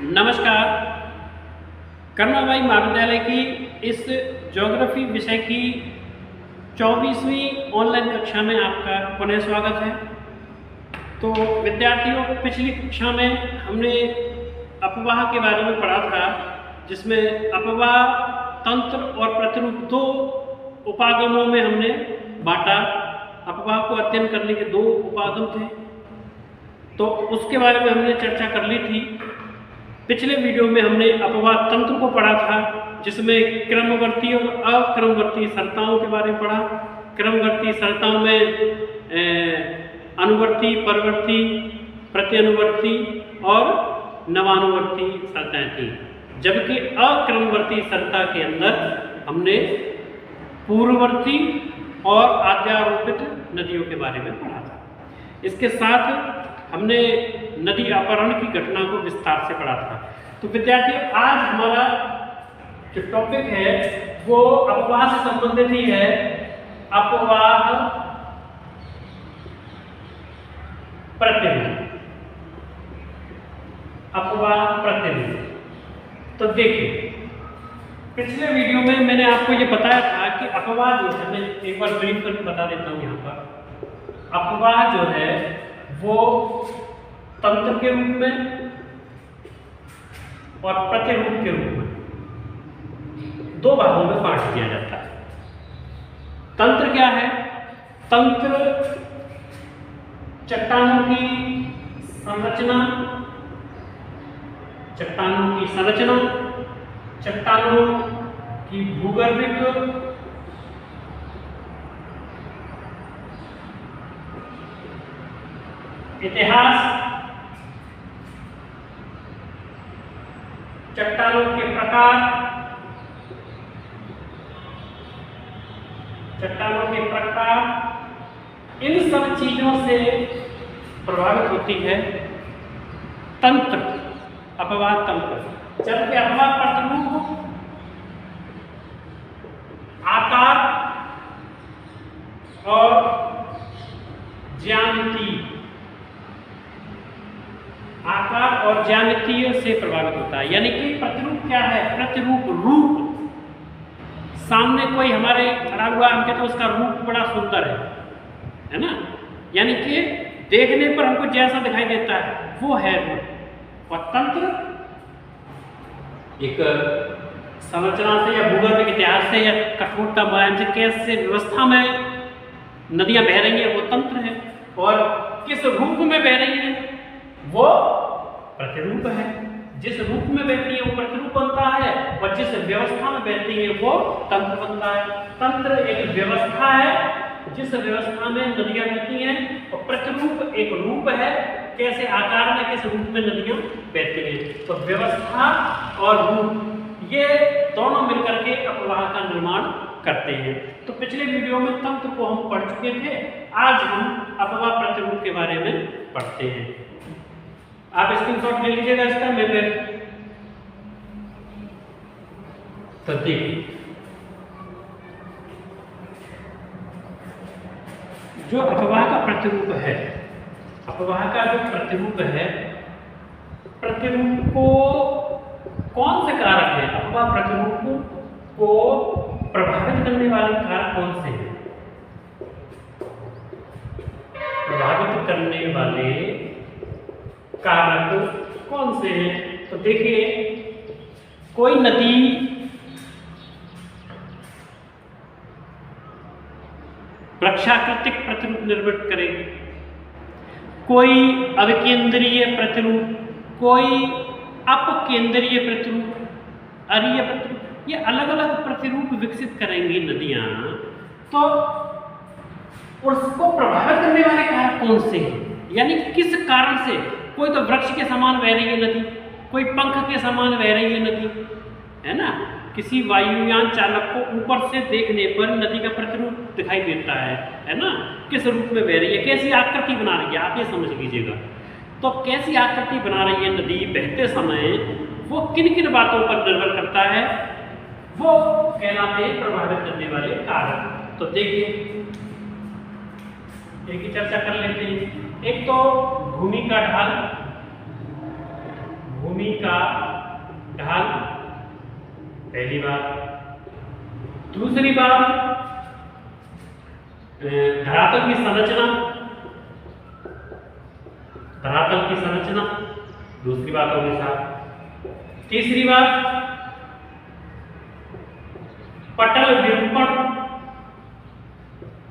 नमस्कार। कर्माबाई महाविद्यालय की इस ज्योग्राफी विषय की 24वीं ऑनलाइन कक्षा में आपका पुनः स्वागत है। तो विद्यार्थियों, पिछली कक्षा में हमने अपवाह के बारे में पढ़ा था, जिसमें अपवाह, तंत्र और प्रतिरूप दो उपागमों में हमने बांटा। अपवाह को अध्ययन करने के दो उपागम थे, तो उसके बारे में हमने चर्चा कर ली थी। पिछले वीडियो में हमने अपवाह तंत्र को पढ़ा था, जिसमें क्रमवर्ती और अक्रमवर्ती सरताओं के बारे में पढ़ा। क्रमवर्ती सरताओं में अनुवर्ती, परवर्ती, प्रत्यनुवर्ती और नवानुवर्ती सरताएं थी, जबकि अक्रमवर्ती सरता के अंदर हमने पूर्ववर्ती और आद्यारोपित नदियों के बारे में पढ़ा था। इसके साथ हमने नदी अपहरण की घटना को विस्तार से पढ़ा था। तो विद्यार्थियों, आज हमारा जो टॉपिक है वो अपवाह से संबंधित ही है। अपवाह प्रतिरूप। अपवाह प्रतिरूप। तो देखिए, पिछले वीडियो में मैंने आपको ये बताया था कि अपवाह जो है, मैं एक बार ब्रीफ करके बता देता हूँ यहाँ पर। अपवाह जो है वो तंत्र के रूप में और प्रतिरूप के रूप में दो भागों में बांट दिया जाता है। तंत्र क्या है? तंत्र चट्टानों की संरचना, चट्टानों की भूगर्भिक इतिहास, चट्टानों के प्रकार, इन सब चीजों से प्रभावित होती है तंत्र, अपवाह तंत्र। जबकि अपवाह प्रतिरूप आकार और ज्यामितीय से प्रभावित होता है। यानी कि प्रतिरूप क्या है? प्रतिरूप रूप। सामने कोई हमारे खड़ा हुआ, हम कहते हैं उसका रूप बड़ा सुंदर है ना? यानी कि देखने पर हमको जैसा दिखाई देता है वो है रूप। और तंत्र एक संरचना से या भूगर्भिक इतिहास से या कठोरता बयान से कैसे व्यवस्था में नदियां बह रही हैं वो तंत्र है, और किस रूप में बह रही है वो प्रतिरूप है। जिस रूप में बहती है वो प्रतिरूप बनता है, और जिस व्यवस्था में बहती है वो तंत्र बनता है। तंत्र एक व्यवस्था है जिस व्यवस्था में नदियां बहती हैं, और प्रतिरूप एक रूप है, कैसे आकार में, किस रूप में नदियां बहती हैं। तो व्यवस्था और रूप ये दोनों मिलकर के अपवाह का निर्माण करते हैं। तो पिछले वीडियो में तंत्र को हम पढ़ चुके थे, आज हम अपवाह प्रतिरूप के बारे में पढ़ते हैं। आप स्क्रीनशॉट ले लीजिएगा इसका। मैं तो देखिए, जो अपवाह का प्रतिरूप है, अपवाह का जो प्रतिरूप है, प्रतिरूप को कौन से कारक है? अपवाह प्रतिरूप को प्रभावित करने वाले कारक कौन से हैं? प्रभावित करने वाले कारक कौन से हैं? तो देखिए, कोई नदी वृक्षाकृतिक प्रतिरूप निर्मित करेगी, कोई अविकेंद्रीय प्रतिरूप, कोई अपकेंद्रीय प्रतिरूप, अरीय प्रतिरूप, ये अलग अलग प्रतिरूप विकसित करेंगी नदियां। तो उसको प्रभावित करने वाले कारक कौन से हैं? यानी किस कारण से? कोई तो वृक्ष के समान बह रही है नदी, कोई पंख के समान बह रही है नदी, है ना? किसी वायुयान चालक को ऊपर से देखने पर नदी का प्रतिरूप दिखाई देता है ना? किस रूप में बह रही है, कैसी आकृति बना रही है, आप ये समझ लीजिएगा। तो कैसी आकृति बना रही है नदी बहते समय, वो किन किन बातों पर निर्भर करता है, वो कहलाते हैं प्रभावित करने वाले कारक। तो देखिए, एक ही चर्चा कर लेते हैं। एक तो भूमि का ढाल, भूमि का ढाल, पहली बात। दूसरी बात, धरातल की संरचना, धरातल की संरचना दूसरी बात होगी साहब। तीसरी बात, पटल विरूपण।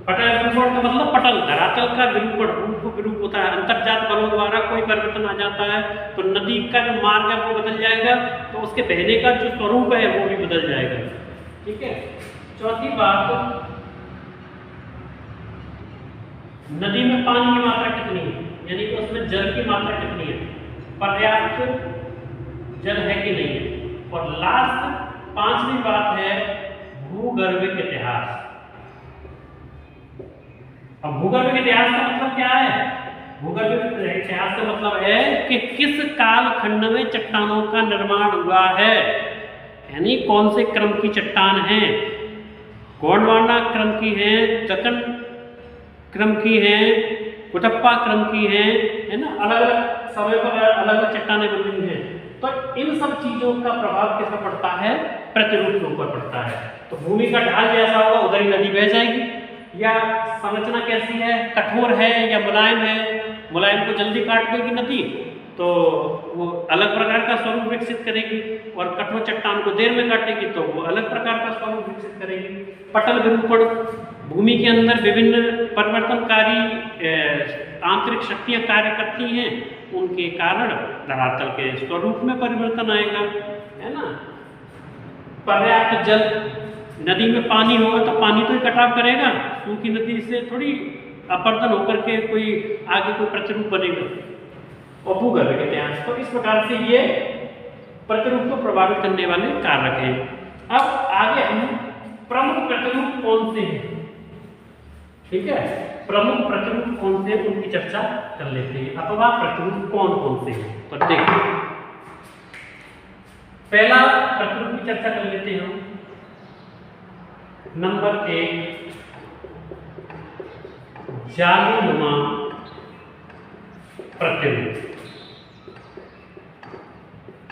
पटल विरूपण का मतलब पटल, धरातल का विरूपण, रूप विरूप होता है। अंतर्जात बलों द्वारा कोई परिवर्तन आ जाता है तो नदी का जो मार्ग है वो बदल जाएगा, तो उसके बहने का जो स्वरूप है वो भी बदल जाएगा। ठीक है। चौथी बात, नदी में पानी की मात्रा कितनी है, यानी कि उसमें जल की मात्रा कितनी है, पर्याप्त जल है कि नहीं है। और लास्ट पांचवी बात है भूगर्भिक इतिहास। अब भूगर्भिक इतिहास का मतलब क्या है? भूगर्भिक इतिहास का मतलब है कि किस काल खंड में चट्टानों का निर्माण हुआ है, यानी कौन से क्रम की चट्टान है। गोंडवाना क्रम की है, दक्कन क्रम की है, कुटप्पा क्रम की है ना। अलग अलग समय पर अलग अलग चट्टानें बन रही हैं। तो इन सब चीजों का प्रभाव किस पर पड़ता है? प्रतिरूप के ऊपर पड़ता है। तो भूमि का ढाल जैसा होगा उधर ही नदी बह जाएगी। या संरचना कैसी है, कठोर है या मुलायम है, मुलायम को जल्दी काट देगी नदी तो वो अलग प्रकार का स्वरूप विकसित करेगी, और कठोर चट्टान को देर में काटेगी तो वो अलग प्रकार का स्वरूप विकसित करेगी। पटल विरूपण, भूमि के अंदर विभिन्न परिवर्तनकारी आंतरिक शक्तियां कार्य करती हैं, उनके कारण धरातल के स्वरूप में परिवर्तन आएगा, है ना। पर्याप्त जल, नदी में पानी होगा तो पानी तो कटाव करेगा, सूखी नदी से थोड़ी अपर्दन होकर के कोई आगे कोई प्रतिरूप बनेगा। और भूगर्भिक इतिहास, तो इस प्रकार से ये प्रतिरूप को प्रभावित करने वाले कारक हैं। अब आगे हम प्रमुख प्रतिरूप कौन से हैं, ठीक है, प्रमुख प्रतिरूप कौन से हैं उनकी चर्चा कर लेते हैं। अपवाह प्रतिरूप कौन कौन से हैं, तो देखिए पहला प्रतिरूप की चर्चा कर लेते हैं हम। नंबर 1, जालीनुमा प्रतिरूप।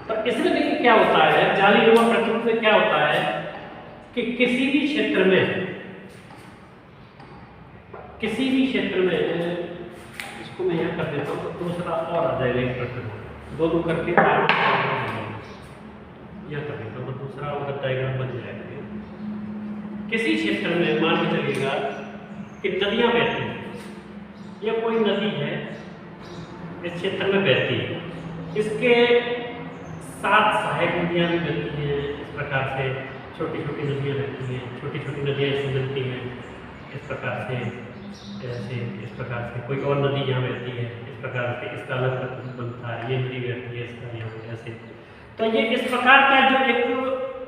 तो इसमें देखिए क्या होता है, जालीनुमा प्रतिरूप में क्या होता है कि किसी भी क्षेत्र में, किसी भी क्षेत्र में, इसको मैं यहाँ कर देता हूँ तो दूसरा और आ जाएगा एक प्रतिरूप, दो करके यह कर देता हूँ तो दूसरा उधर डायग्राम बन जाएगा। किसी क्षेत्र में मान के चलिएगा कि नदियां बहती हैं, या कोई नदी है इस क्षेत्र में बहती है, इसके साथ सहायक नदियां भी बहती हैं। इस प्रकार से छोटी छोटी नदियां बहती हैं, छोटी छोटी नदियां इसमें मिलती हैं इस प्रकार से, ऐसे इस प्रकार से कोई और नदी यहाँ बहती है, इस प्रकार से इसका अलग प्रतिरूप बनता है, ये नदी बहती है इसका यहाँ ऐसे। तो ये इस प्रकार का जो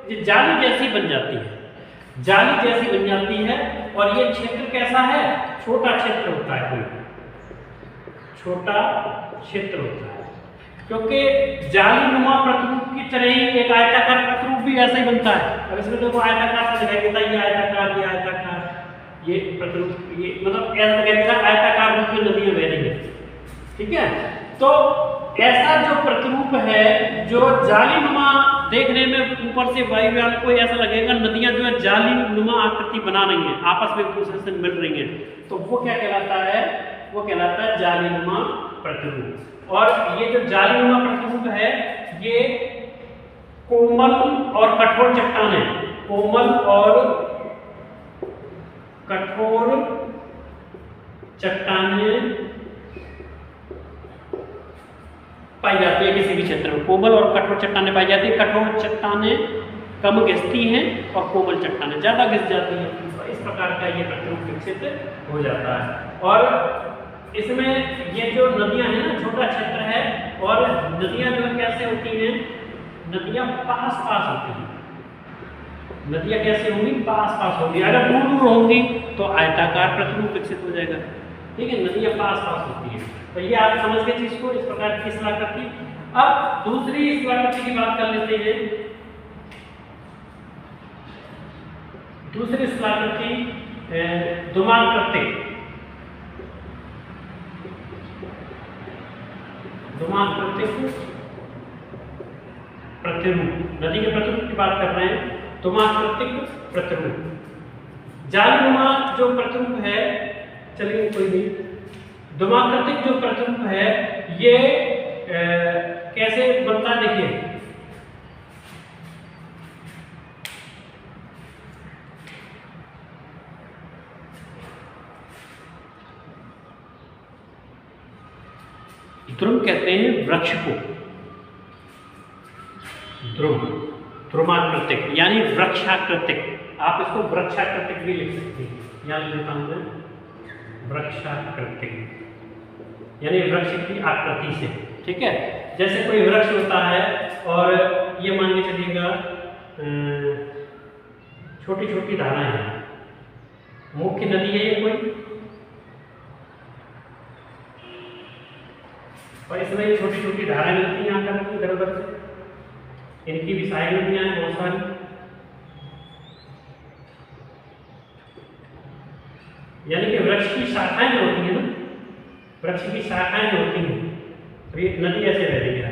एक जाली जैसी बन जाती है, जाली जैसी बन जाती है। और ये क्षेत्र कैसा है, छोटा क्षेत्र होता है, कोई छोटा क्षेत्र होता है, क्योंकि जालीनुमा प्रतिरूप की तरह ही एक आयताकार प्रतिरूप भी ऐसा ही बनता है। अब इसमें देखो आयताकार सा दिखाई देता है, ये आयताकार, ये आयताकार, ये प्रतिरूप, ये मतलब ऐसा दिखाई देता है आयताकार रूप में नदियां बह रही है, ठीक है। तो ऐसा जो प्रतिरूप है, जो जालीनुमा देखने में ऊपर से वायुयान को ऐसा लगेगा नदियां जो है जालीनुमा आकृति बना रही हैं, आपस में एक दूसरे से मिल रही हैं, तो वो क्या कहलाता है, वो कहलाता है जालीनुमा प्रतिरूप। और ये जो जालीनुमा प्रतिरूप है ये कोमल और कठोर चट्टानें, कोमल और कठोर चट्टानें पाई जाती है। किसी भी क्षेत्र में कोमल और कठोर चट्टानें पाई जाती है। कठोर चट्टानें कम घिसती हैं और कोमल चट्टानें ज्यादा घिस जाती हैं। तो इस प्रकार का ये प्रतिरूप विकसित हो जाता है। और इसमें ये जो नदियां हैं ना, छोटा क्षेत्र है, और नदियां जो कैसे होती हैं, नदियां पास पास होती हैं। नदियां कैसे होंगी, पास पास होंगी। अगर दूर दूर होंगी तो आयताकार प्रतिरूप विकसित हो जाएगा, ठीक है। नदियां पास पास होती है। तो ये आप समझ गए चीज को, इस प्रकार की शिलाकृति। अब दूसरी शिलाकृति की बात कर लेते हैं। दूसरी शिलाकृति धूमाकृति। धूमाकृति प्रतिरूप, नदी के प्रतिरूप की बात कर रहे हैं, धूमाकृतिक प्रतिरूप। जालीनुमा जो प्रतिरूप है, चलिए कोई नहीं, धूमाकृतिक जो प्रतिरूप है ये कैसे बनता है देखिए। ध्रुव कहते हैं वृक्ष को, ध्रुव, ध्रुमाकृतिक यानी वृक्षाकृतिक, आप इसको वृक्षाकृतिक भी लिख सकते हैं, यहाँ लिख देता हूं मैं, वृक्षाकृतिक यानी वृक्ष की आकृति से, ठीक है। जैसे कोई वृक्ष होता है और ये मान के चलिएगा छोटी छोटी धाराएं हैं, मुख्य नदी है ये कोई, और इसमें छोटी छोटी धाराएं मिलती हैं आकर की इधर उधर से, इनकी भी सहायक नदियां हैं बहुत सारी। यानी कि वृक्ष की शाखाएं जो होती हैं ना, वृक्ष की शाखाएं जो होती हैं, तो ये नदी ऐसे बह रही है,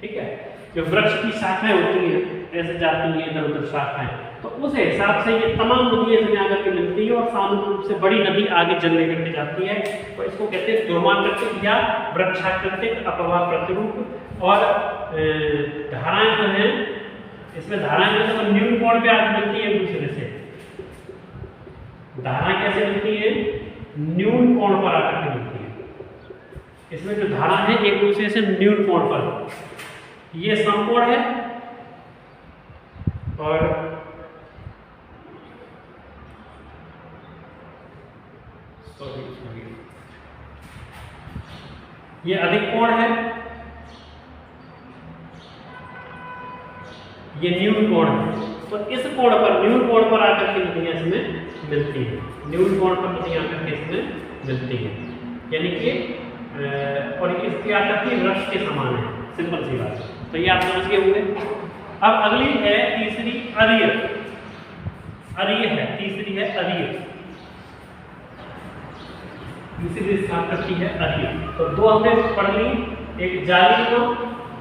ठीक है। जो वृक्ष की शाखाएं होती हैं ऐसे जाती हैं इधर उधर शाखाएं, तो उस हिसाब से ये तमाम नदियां इसमें आकर के मिलती है और सामूहिक रूप से बड़ी नदी आगे जल लेकर के जाती है, तो इसको कहते हैं धूमाकृतिक या वृक्षाकृतिक अपवाह प्रतिरूप। और धाराएं जो हैं, इसमें धाराएं जो है न्यून कोण पे आगे मिलती है एक दूसरे से। धाराएं कैसे मिलती है? न्यून कोण पर आकर के मिलती है। इसमें जो धारा है एक दूसरे से न्यून कोण पर, ये समकोण है और ये अधिक कोण है, ये न्यून कोण है। तो इस कोण पर, न्यून कोण पर आकर के नदियां इसमें मिलती है, न्यून कोण पर नदियां आकर के इसमें मिलती है, यानी कि और इसकी आकृति वृक्ष के समान है, सिंपल सी बात। तो ये आप समझ गए होंगे। अब अगली है तीसरी अरिय, अरिय है, तीसरी है अरिय, तीसरी आकृति है अरिय। तो दो हमने पढ़ ली, एक जालीनुमा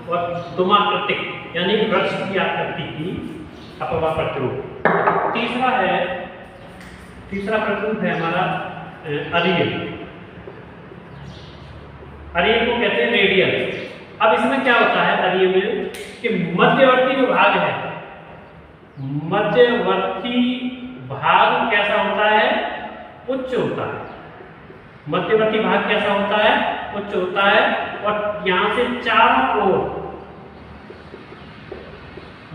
और धूमाकृतिक यानी वृक्ष की आकृति की अपवाह प्रतिरूप। तीसरा प्रतिरूप है हमारा अरिय। अरिय को कहते हैं रेडियल। अब इसमें क्या होता है अरिय में कि मध्यवर्ती जो भाग है, मध्यवर्ती भाग कैसा होता है? उच्च होता है। मध्यवर्ती भाग कैसा होता है? उच्च होता है। और यहां से चारों ओर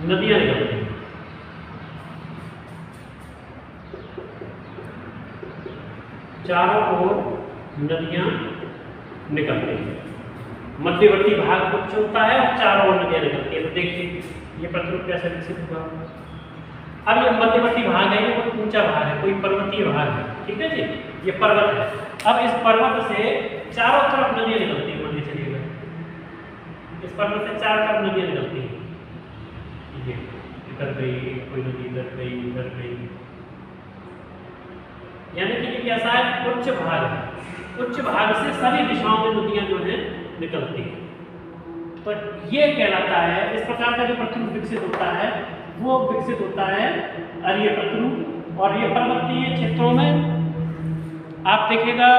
नदियां निकलती हैं। चारों ओर नदियां निकलती हैं। मध्यवर्ती भाग उच्च होता है और चारों ओर नदियां निकलती है। तो देखिए ये प्रतिरूप कैसे विकसित हुआ। अब ये मध्यवर्ती भाग है, ये कोई ऊंचा भाग है, कोई पर्वतीय भाग है, ठीक है जी, ये पर्वत है। अब इस पर्वत से चारों तरफ नदियां निकलती हैं, मान के चलिएगा इस पर्वत से चारों तरफ नदियां निकलती हैं। ये इधर गई कोई नदी, इधर गई, इधर गई, यानी कि ये कैसा है? उच्च भाग है। उच्च भाग से सभी दिशाओं में नदियां जो है निकलती है। तो ये कहलाता है, इस प्रकार का जो प्रतिरूप विकसित होता है वो विकसित होता है अरिय प्रतिरूप। और ये पर्वतीय क्षेत्रों में आप देखिएगा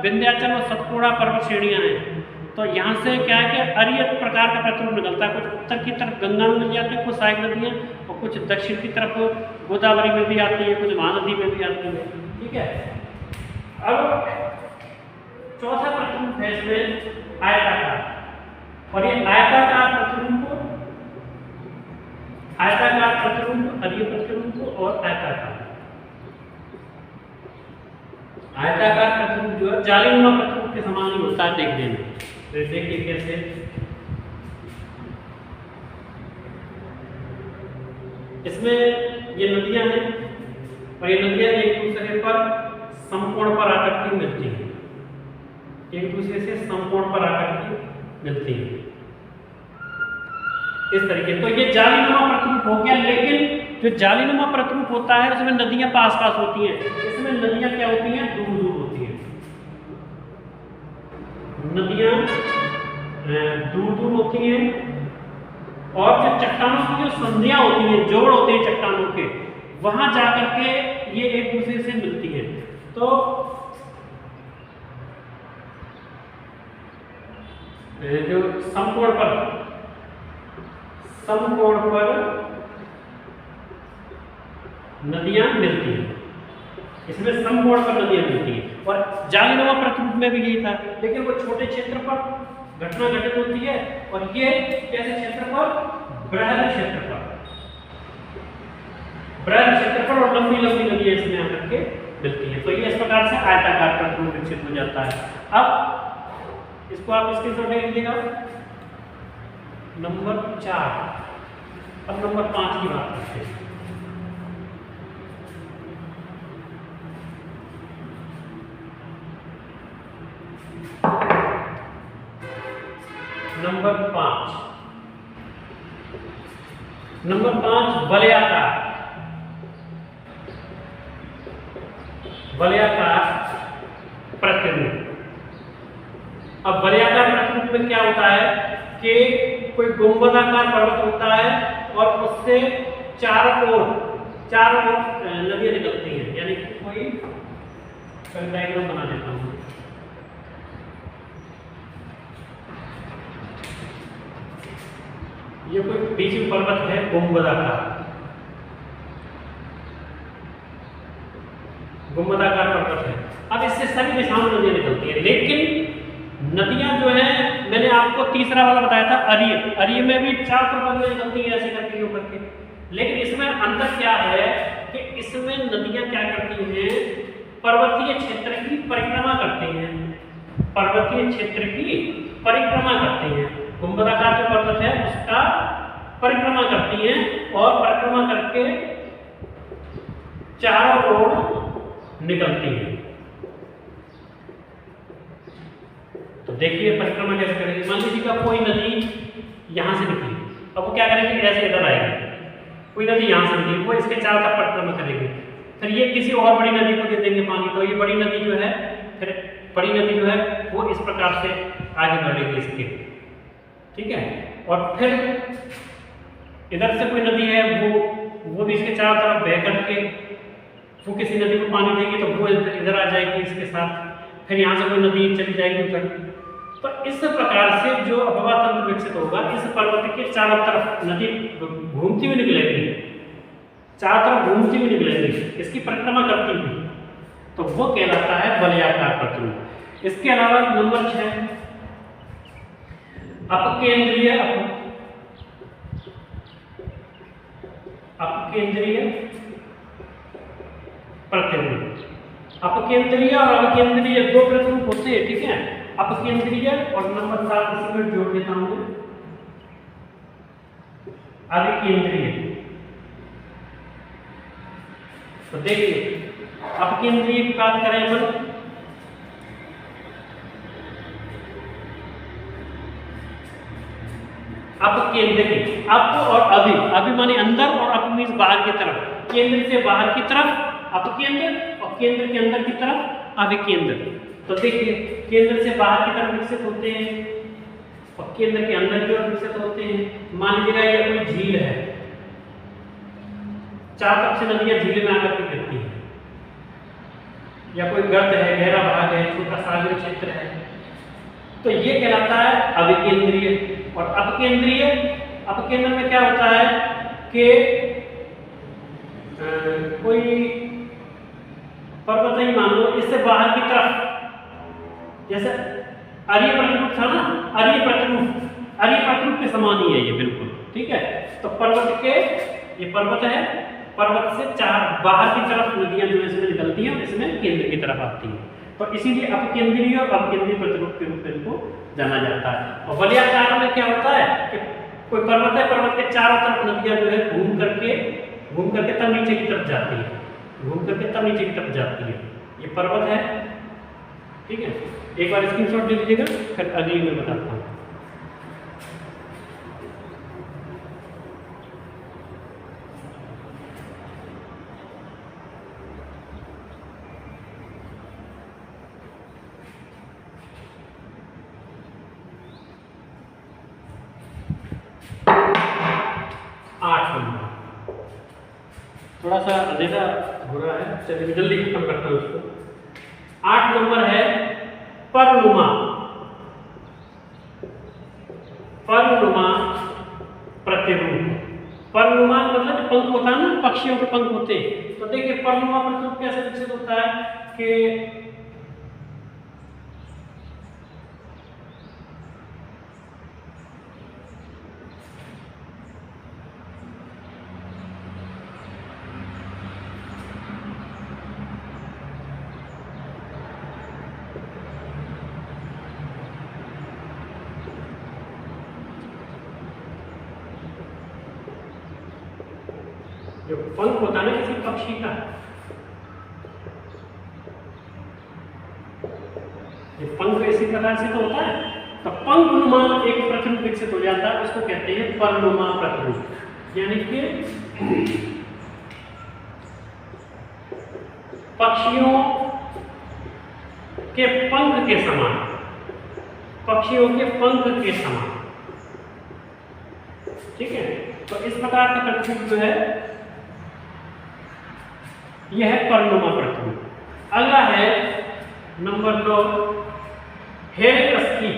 विंध्याचल और सतपुड़ा पर्वत श्रेणियां हैं, तो यहाँ से क्या है कि अरिय प्रकार का प्रतिरूप निकलता है। कुछ उत्तर की तरफ गंगा में मिल जाती है, कुछ सहायक नदियाँ, और कुछ दक्षिण की तरफ गोदावरी में भी आती है, कुछ महानदी में भी आती है, ठीक है। अब चौथा प्रतिरूप है इसमें आयताकार। और ये आयताकार प्रतिरूप, अरिय प्रतिरूप और आयताकार प्रतिरूप जो है जालीनुमा प्रतिरूप के समान ही होता है देखने में। तो देखिए कैसे, इसमें ये नदियां हैं और ये नदियां एक दूसरे पर समकोण पर आकर के मिलती हैं, एक दूसरे से समकोण पर आकर के मिलती हैं इस तरीके। तो ये जालीनुमा प्रतिरूप हो गया। लेकिन जो जालीनुमा प्रतिरूप होता है उसमें नदियां पास पास होती हैं, इसमें नदियां क्या होती हैं? दूर दूर होती हैं। नदियां दूर दूर होती हैं और जो चट्टानों की जो संधियां होती हैं, जोड़ होते हैं चट्टानों के, वहां जाकर के ये एक दूसरे से मिलती हैं। तो जो समकोण पर नदियां मिलती हैं, इसमें समकोण पर नदियां मिलती हैं। और जालीनुमा प्रतिरूप में भी यही था, लेकिन वो छोटे क्षेत्र पर घटना घटित होती है और ये कैसे क्षेत्र पर, बृहद क्षेत्र पर और लंबी लंबी नदियां इसमें आकर के मिलती है। तो ये इस प्रकार से आयताकार प्रतिरूप विकसित हो जाता है। अब इसको आप स्क्रीनशॉट ले लीजिएगा। नंबर 4। अब नंबर 5 की बात करते हैं। नंबर 5 वलयाकार प्रतिरूप। अब वलयाकार प्रतिरूप में क्या होता है कि कोई गुंबदाकार पर्वत होता है और उससे चारों ओर नदियां निकलती हैं। यानी कोई डायग्राम बना देता हूं। ये कोई बीच में पर्वत है गुंबदाकार पर्वत है। अब इससे सभी दिशाओं में नदियां निकलती है, लेकिन नदियां जो है, मैंने आपको तीसरा वाला बताया था अरिय में भी 4 तरफ नदियां निकलती है ऐसे करके ऊपर के। लेकिन इसमें अंतर क्या है कि इसमें नदियां क्या करती हैं, पर्वतीय क्षेत्र की परिक्रमा करती हैं। गुंबदाकार जो पर्वत है उसका परिक्रमा करती हैं और परिक्रमा करके चारों ओर निकलती हैं। तो देखिए परिक्रमा कैसे करेगी। मान लीजिए कि कोई नदी यहां से निकली, अब वो क्या करेगी, ऐसे इधर आएगी। कोई नदी यहां से निकली, वो इसके चारों तरफ परिक्रमा करेगी। फिर ये किसी और बड़ी नदी को दे देंगे पानी, तो ये बड़ी नदी जो है वो इस प्रकार से आगे बढ़ेगी इसके, ठीक है। और फिर इधर से कोई नदी है, वो भी इसके चारों तरफ बह करके वो किसी नदी को पानी देगी, तो वो इधर आ जाएगी इसके साथ। फिर यहाँ से कोई नदी चली जाएगी उधर। तो इस प्रकार से जो अफवाह तंत्र विकसित होगा, इस पर्वत के चारों तरफ नदी घूमती हुई निकलेगी, इसकी परिक्रमा करती हुई, तो वो कहलाता है वलयाकार प्रतिरूप। इसके अलावा नंबर 6 अपकेंद्रीय प्रतिरूप। अपकेंद्रीय और अविकेंद्रीय 2 प्रतिरूप होते हैं, ठीक है। अपकेंद्रीय और नंबर 7 इसमें जोड़ देता हूं मैं, अविकेंद्रीय। तो देखिए अपकेंद्रीय की बात करें अपन, अपकेंद्रीय, अप और अभि माने अंदर और अप मींस बाहर की तरफ। केंद्र से बाहर की तरफ अपकेंद्र और केंद्र के अंदर की तरफ अविकेंद्र। तो देखिए केंद्र से बाहर की तरफ विकसित होते हैं और केंद्र के अंदर की ओर विकसित होते हैं। मान लीजिएगा ये कोई झील है, चारों तरफ से नदियां झील में आकर के गिरती हैं, या कोई गर्त है, गहरा भाग है, छोटा सागरीय क्षेत्र है, तो ये कहलाता है अविकेंद्रीय। और अपकेंद्र में क्या होता है कि कोई पर्वत ही मान लो, इससे बाहर की तरफ, जैसे अरिय प्रतिरूप था ना, अरिय प्रतिरूप के समान ही है ये बिल्कुल, ठीक है। तो ये पर्वत है, पर्वत से बाहर की तरफ नदियां जो इसमें निकलती हैं, इसमें केंद्र की तरफ आती हैं। तो इसीलिए अपकेंद्रीय और अवकेंद्रीय प्रतिरूप के रूप में इनको जाना जाता है। और वलयाकार में क्या होता है कि कोई पर्वत है, पर्वत के चारों तरफ नदियां जो है घूम करके तब नीचे की तरफ जाती है, ये पर्वत है, ठीक है। एक बार स्क्रीनशॉट ले लीजिएगा, फिर अगली में बताता हूँ। थोड़ा सा अंधेरा हो रहा है, चलिए जल्दी खत्म करता हूँ उसको। 8 नंबर है परनुमा। परनुमा प्रतिरूप। परनुमा मतलब जो पंख होता है ना, पक्षियों के पंख होते हैं। तो देखिए परनुमा प्रतिरूप कैसे विकसित होता है कि जो पंख होता है ना किसी पक्षी का, ये पंख इसी प्रकार से तो होता है, तो पंखनुमा एक प्रतिरूप विकसित हो जाता है, उसको कहते हैं परनुमा प्रतिरूप। यानी कि पक्षियों के पंख के समान, पक्षियों के पंख के समान, ठीक है। तो इस प्रकार का प्रतिरूप जो है यह है परनुमा प्रतिरूप। अगला है नंबर 9 हेरिंग अस्थि।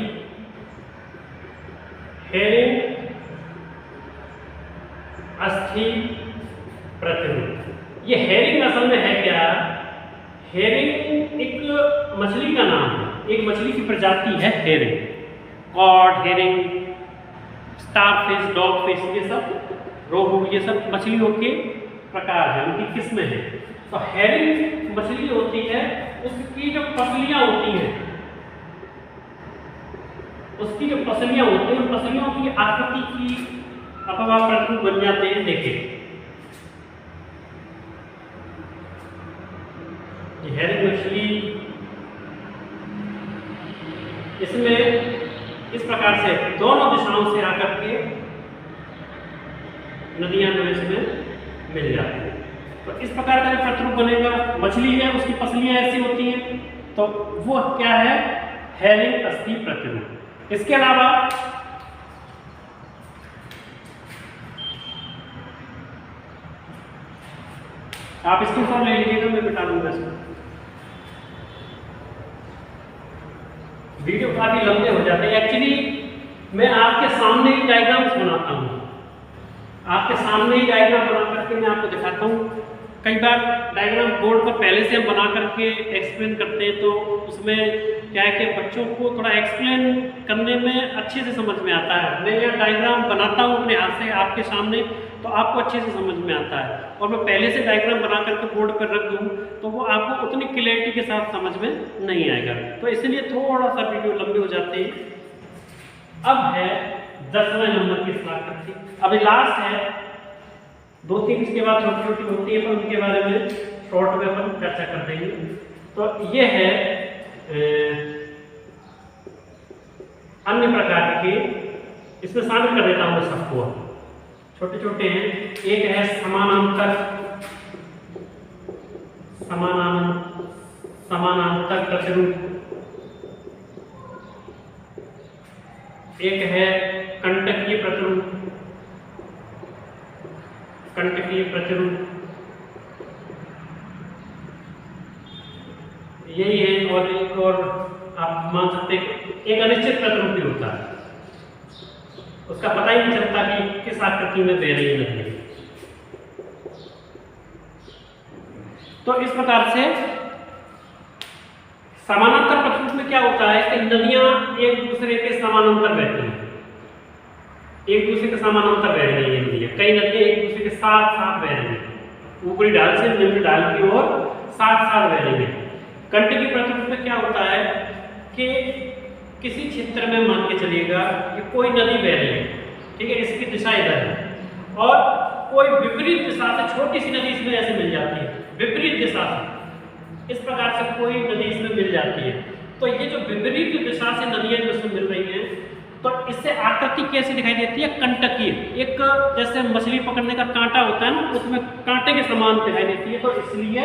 हेरिंग अस्थि प्रतिरूप। ये हेरिंग असल में है क्या? हेरिंग एक मछली का नाम है, एक मछली की प्रजाति है herring. Cod, herring, starfish, dogfish, ये सब रोहू, ये सब मछलियों के प्रकार है, उनकी किस्में हैं। तो हेरिंग मछली होती है, उसकी जो पसलियां होती हैं, उसकी जो पसलियां होती हैं, उन पसलियों की आकृति की अफवाह प्रतिरूप बन जाते हैं। देखिए ये हेरिंग मछली, इसमें इस प्रकार से दोनों दिशाओं से आकर के नदियां जो इसमें मिल जाती है। तो इस प्रकार का जो प्रतिरूप बनेगा, मछली है उसकी पसलियां ऐसी होती हैं, तो वो क्या है? हेरिंग अस्थि प्रतिरूप। इसके अलावा आप इसके फॉर्म ले लीजिएगा, मैं बिठा दूंगा इसको। वीडियो काफी लंबे हो जाते हैं। एक्चुअली मैं आपके सामने ही डायग्राम्स बनाता हूँ, आपके सामने ही डायग्राम बना करके मैं आपको दिखाता हूँ। कई बार डायग्राम बोर्ड पर पहले से हम बना करके एक्सप्लेन करते हैं, तो उसमें क्या है कि बच्चों को थोड़ा एक्सप्लेन करने में अच्छे से समझ में आता है। मैं यह डायग्राम बनाता हूँ अपने हाथ से आपके सामने, तो आपको अच्छे से समझ में आता है। और मैं पहले से डायग्राम बना करके बोर्ड पर रख दूँ तो वो आपको उतनी क्लैरिटी के साथ समझ में नहीं आएगा, तो इसलिए थोड़ा सा वीडियो लंबे हो जाते हैं। अब है 10वें नंबर की स्लाकृति। अभी लास्ट है, 2-3 इसके बाद छोटी छोटी होती है, पर उनके बारे में शॉर्ट में अपन चर्चा कर देंगे। तो ये है अन्य प्रकार के, इसमें शामिल कर देता हूँ सबको, छोटे छोटे हैं। एक है समानांतर, समानांतर प्रतिरूप। एक है कंटकीय प्रतिरूप, कंटकीय प्रतिरूप यही है। और एक और आप मान सकते हैं, एक अनिश्चित प्रतिरूप भी होता है, उसका पता ही नहीं चलता कि किस आकृति में बह रही नदी। तो इस प्रकार से समानांतर प्रतिरूप में क्या होता है कि नदियां एक दूसरे के समानांतर बहती हैं, एक दूसरे के समानांतर बह रही है नदियां। कई नदियां एक दूसरे के साथ साथ बह रही हैं, ऊपरी ढाल से निम्न ढाल की ओर साथ साथ बह रही है। कंटकीय प्रतिरूप में क्या होता है कि किसी क्षेत्र में मान के चलिएगा कि कोई नदी बह रही है, ठीक है, इसकी दिशा इधर है, और कोई विपरीत दिशा से छोटी सी नदी इसमें ऐसे मिल जाती है, विपरीत दिशा से इस प्रकार से कोई नदी इसमें मिल जाती है। तो ये जो विपरीत दिशा से नदियां जो इसमें मिल रही हैं, तो इससे आकृति कैसी दिखाई देती है? कंटकीय। एक जैसे मछली पकड़ने का कांटा होता है ना, उसमें कांटे के समान दिखाई देती है, तो इसलिए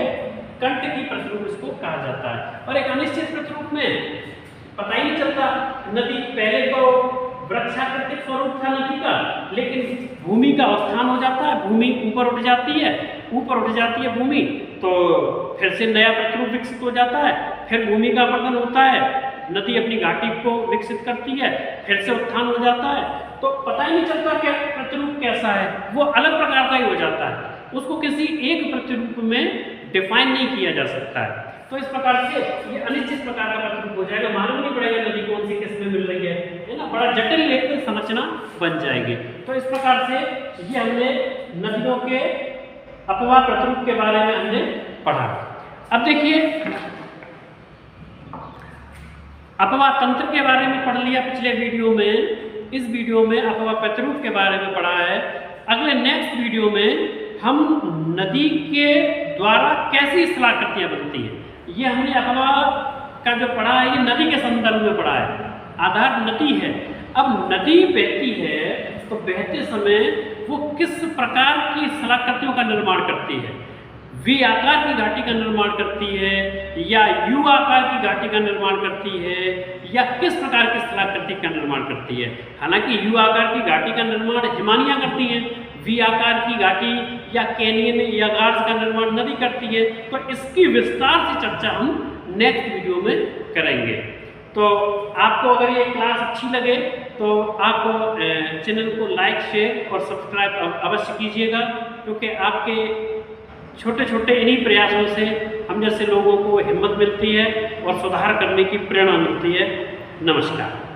कंटकीय प्रतिरूप इसको कहा जाता है। और एक अनिश्चित प्रतिरूप में पता ही नहीं चलता, नदी पहले तो वृक्षाकृतिक स्वरूप था नदी का, लेकिन भूमि का उत्थान हो जाता है, भूमि ऊपर उठ जाती है ऊपर उठ जाती है भूमि तो फिर से नया प्रतिरूप विकसित हो जाता है, फिर भूमि का अपरदन होता है, नदी अपनी घाटी को विकसित करती है, फिर से उत्थान हो जाता है, तो पता ही नहीं चलता कि प्रतिरूप कैसा है, वो अलग प्रकार का ही हो जाता है, उसको किसी एक प्रतिरूप में डिफाइन नहीं किया जा सकता है। तो इस प्रकार से ये अनिश्चित प्रकार का प्रतिरूप हो जाएगा, मालूम नहीं पड़ेगा नदी कौन सी किस में मिल रही है ना, बड़ा जटिल एक संरचना बन जाएगी। तो इस प्रकार से ये हमने नदियों के अपवाह प्रतिरूप के बारे में हमने पढ़ा। अब देखिए अपवाह तंत्र के बारे में पढ़ लिया पिछले वीडियो में, इस वीडियो में अपवाह प्रतिरूप के बारे में पढ़ा है। अगले नेक्स्ट वीडियो में हम नदी के द्वारा कैसी स्थलाकृतियां बनती हैं, ये हमने अपवाह का जो पढ़ा है ये नदी के संदर्भ में पढ़ा है, आधार नदी है। अब नदी बहती है तो बहते समय वो किस प्रकार की स्थलाकृतियों का निर्माण करती है, वी आकार की घाटी का निर्माण करती है या यू आकार की घाटी का निर्माण करती है या किस प्रकार की स्थलाकृति का निर्माण करती है। हालांकि यू आकार की घाटी का निर्माण हिमानियां करती हैं, वी आकार की घाटी या कैनियन या गार्स का निर्माण नदी करती है। तो इसकी विस्तार से चर्चा हम नेक्स्ट वीडियो में करेंगे। तो आपको अगर ये क्लास अच्छी लगे तो आप चैनल को लाइक, शेयर और सब्सक्राइब अवश्य कीजिएगा, क्योंकि आपके छोटे छोटे इन्हीं प्रयासों से हम जैसे लोगों को हिम्मत मिलती है और सुधार करने की प्रेरणा मिलती है। नमस्कार।